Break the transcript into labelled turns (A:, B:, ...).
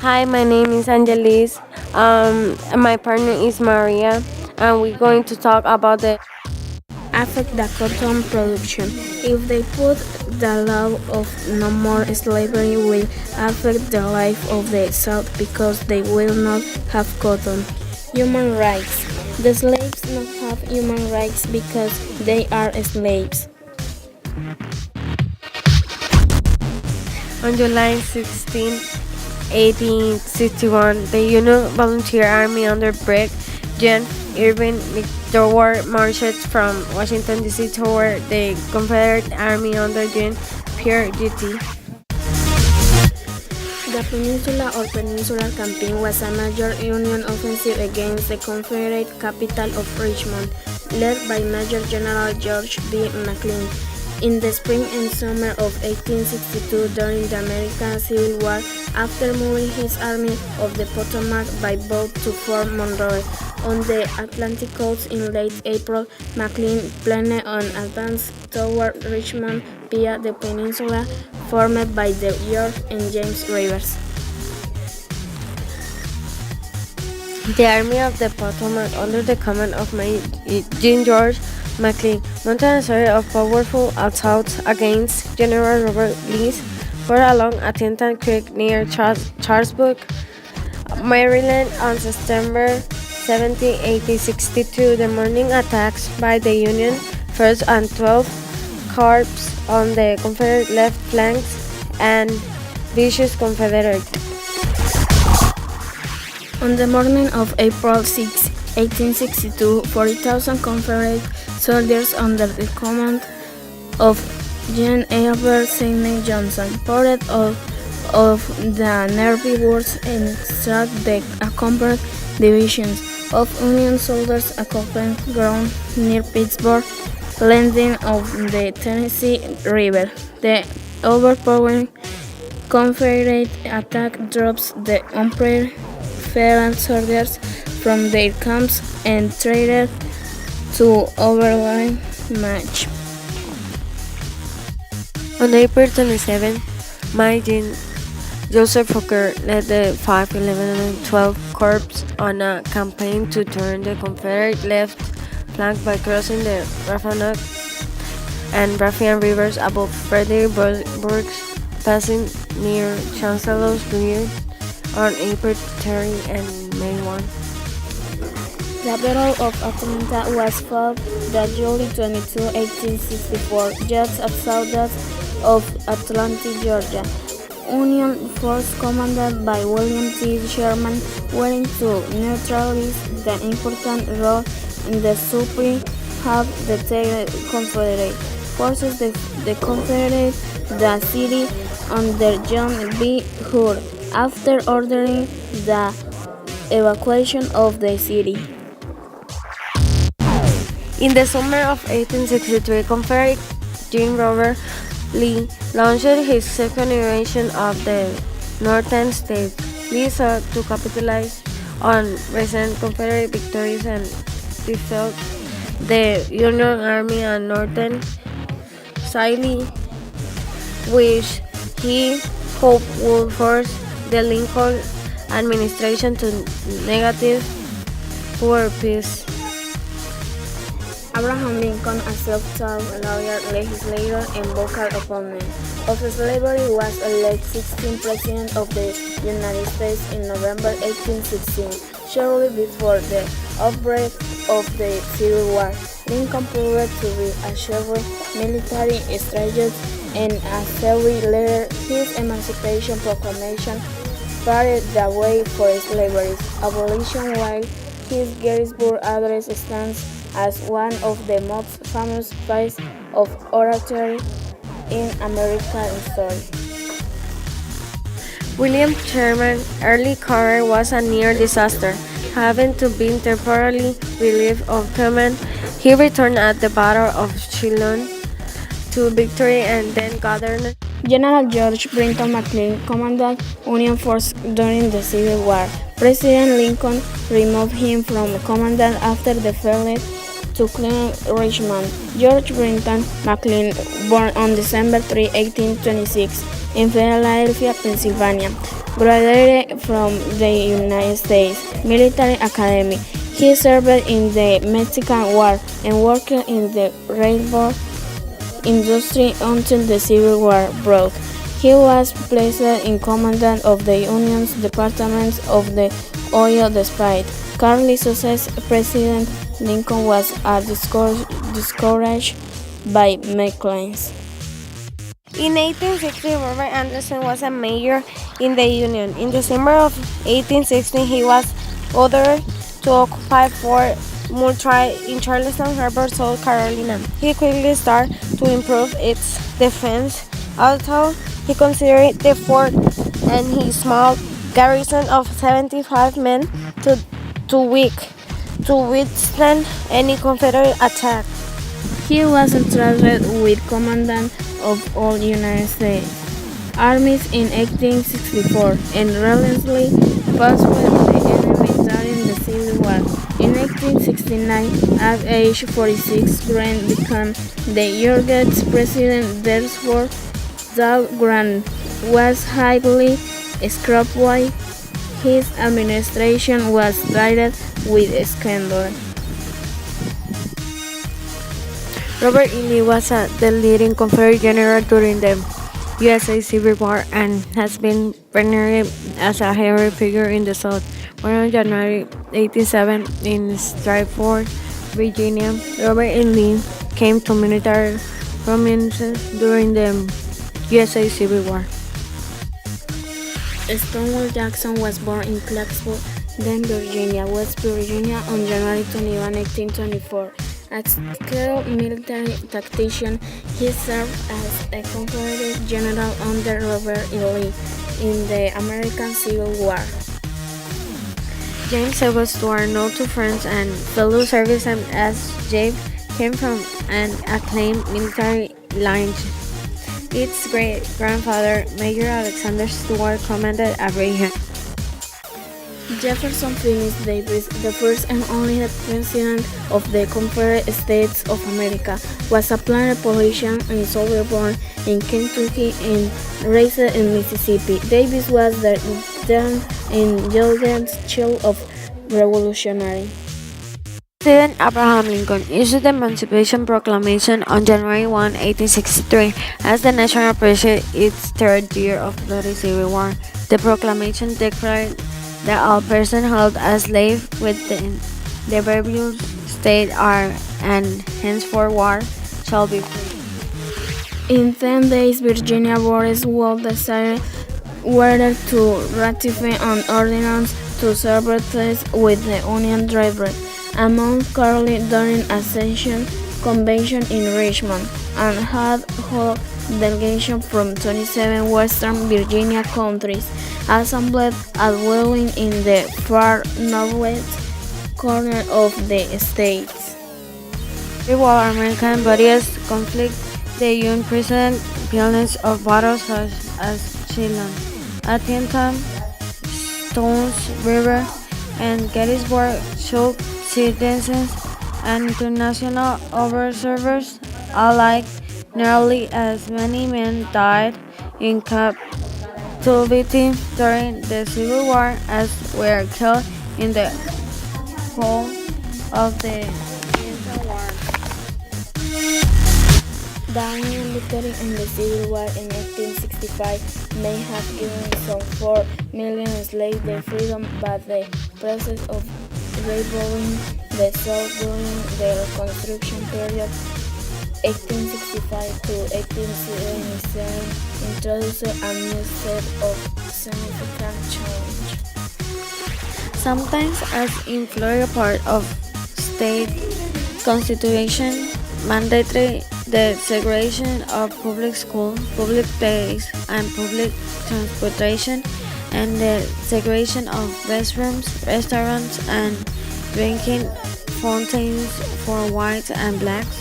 A: Hi, my name is Angelis. And my partner is Maria, and we're going to talk about the
B: Affect the cotton production. If they put the law of no more slavery will affect the life of the South because they will not have cotton. Human rights. The slaves not have human rights because they are slaves.
A: on July 16, 1861, the Union Volunteer Army under Brig Gen. Irving McDowell marched from Washington, D.C. toward the Confederate Army under Gen. Pierre Duty.
B: The Peninsula or Peninsular Campaign was a major Union offensive against the Confederate capital of Richmond, led by Major General George B. McClellan. In the spring and summer of 1862, during the American Civil War, after moving his Army of the Potomac by boat to Fort Monroe on the Atlantic coast in late April, McClellan planned an advance toward Richmond via the peninsula formed by the York and James Rivers.
A: The Army of the Potomac, under the command of Major George McClellan, mounted a series of powerful assaults against General Robert Lee's fort along Atlantic Creek near Charlesburg, Maryland on September 17, 1862. The morning attacks by the Union 1st and 12th Corps on the Confederate left flanks and vicious Confederate.
B: On the morning of April 6, 1862, 40,000 Confederate soldiers under the command of John Albert Sidney Johnson poured out of the nearby woods and struck the accompanied divisions of Union soldiers accompanied ground near Pittsburgh, landing of the Tennessee River. The overpowering Confederate attack drops the unprepared Federal soldiers from their camps and traded to overwhelming match.
A: On April 27, Major Joseph Hooker led the 5th, 11th, and 12th Corps on a campaign to turn the Confederate left flank by crossing the Rappahannock and Raffian rivers above Fredericksburg, passing near Chancellorsville on April 30 and May 1.
B: The Battle of Atlanta was fought the July 22, 1864, just outside of Atlanta, Georgia. Union forces commanded by William T. Sherman were to neutralize the important role in the supply of the Confederate forces. The Confederate the city under John B. Hood after ordering the evacuation of the city.
A: In the summer of 1863, Confederate General Robert Lee launched his second invasion of the northern states. Lee sought to capitalize on recent Confederate victories and defeat the Union Army and Northern Sicily, which he hoped would force the Lincoln administration to negative for peace.
B: Abraham Lincoln, a self-taught lawyer, legislator, and vocal opponent of slavery, was elected 16th President of the United States in November 1816, shortly before the outbreak of the Civil War. Lincoln proved to be a shrewd military strategist and a savvy leader. His Emancipation Proclamation paved the way for slavery's abolition, while his Gettysburg Address stands as one of the most famous pieces of oratory in American history.
A: William Sherman's early career was a near disaster. Having to be temporarily relieved of command, he returned at the Battle of Shiloh to victory and then gathered.
B: General George Brinton McClellan commanded Union forces during the Civil War. President Lincoln removed him from command after the failure to clean Richmond. George Brinton McClellan, born on December 3, 1826, in Philadelphia, Pennsylvania. Graduated from the United States Military Academy. He served in the Mexican War and worked in the railroad industry until the Civil War broke. He was placed in command of the Union's Department of the Oil despite Carly's success. President Lincoln was discouraged by McClellan's.
A: In 1860, Robert Anderson was a mayor in the Union. In December of 1860, he was ordered to occupy Fort Moultrie in Charleston Harbor, South Carolina. He quickly started to improve its defense, although he considered the fort and his small garrison of 75 men too weak to withstand any Confederate attack.
B: He was entrusted with command of all United States armies in 1864 and relentlessly fought with the enemy during the Civil War. In 1869, at age 46, Grant became the youngest president. Therefore, though Grant was highly scrutinized, his administration was riddled with scandal.
A: Robert E. Lee was the leading Confederate general during the USA Civil War and has been venerated as a hero figure in the South. Born on January 1887 in Stratford, Virginia, Robert E. Lee came to military prominence during the USA Civil War.
B: Stonewall Jackson was born in Clarksville, then Virginia, West Virginia on January 21, 1824. A skilled military tactician, he served as a Confederate general under Robert E. Lee in the American Civil War.
A: James Edward Stuart, known to friends and fellow servicemen as Jabe, came from an acclaimed military lineage. Its great-grandfather, Major Alexander Stuart, commanded a brigade.
B: Jefferson Phineas Davis, the first and only president of the Confederate States of America, was a planted politician and soldier born in Kentucky and raised in Mississippi. Davis was the third and youngest child of revolutionary.
A: President Abraham Lincoln issued the Emancipation Proclamation on January 1, 1863, as the nation approached its third year of the Civil War. The proclamation declared that all persons held as slaves within the various states are and henceforward shall be free.
B: In 10 days, Virginia voters will decide whether to ratify an ordinance to sympathize with the Union driver. Among Carly during a session convention in Richmond and had whole delegation from 27 Western Virginia counties assembled at Wheeling in the far northwest corner of the state.
A: While American bodies conflict, the young president pioneers of battles such as Shiloh, Antietam, Stones River, and Gettysburg shook citizens and international observers alike. Nearly as many men died in captivity during the Civil War as were killed in the whole of the Indian War.
B: The Union victory in the Civil War in 1865 may have given some 4 million slaves their freedom, but the process of rebuilding the South during the Reconstruction period 1865 to 1877 introduced a new set of significant challenges.
A: Sometimes, as in Florida, part of state constitution mandatory the segregation of public schools, public places, and public transportation, and the segregation of restrooms, restaurants, and drinking fountains for whites and blacks.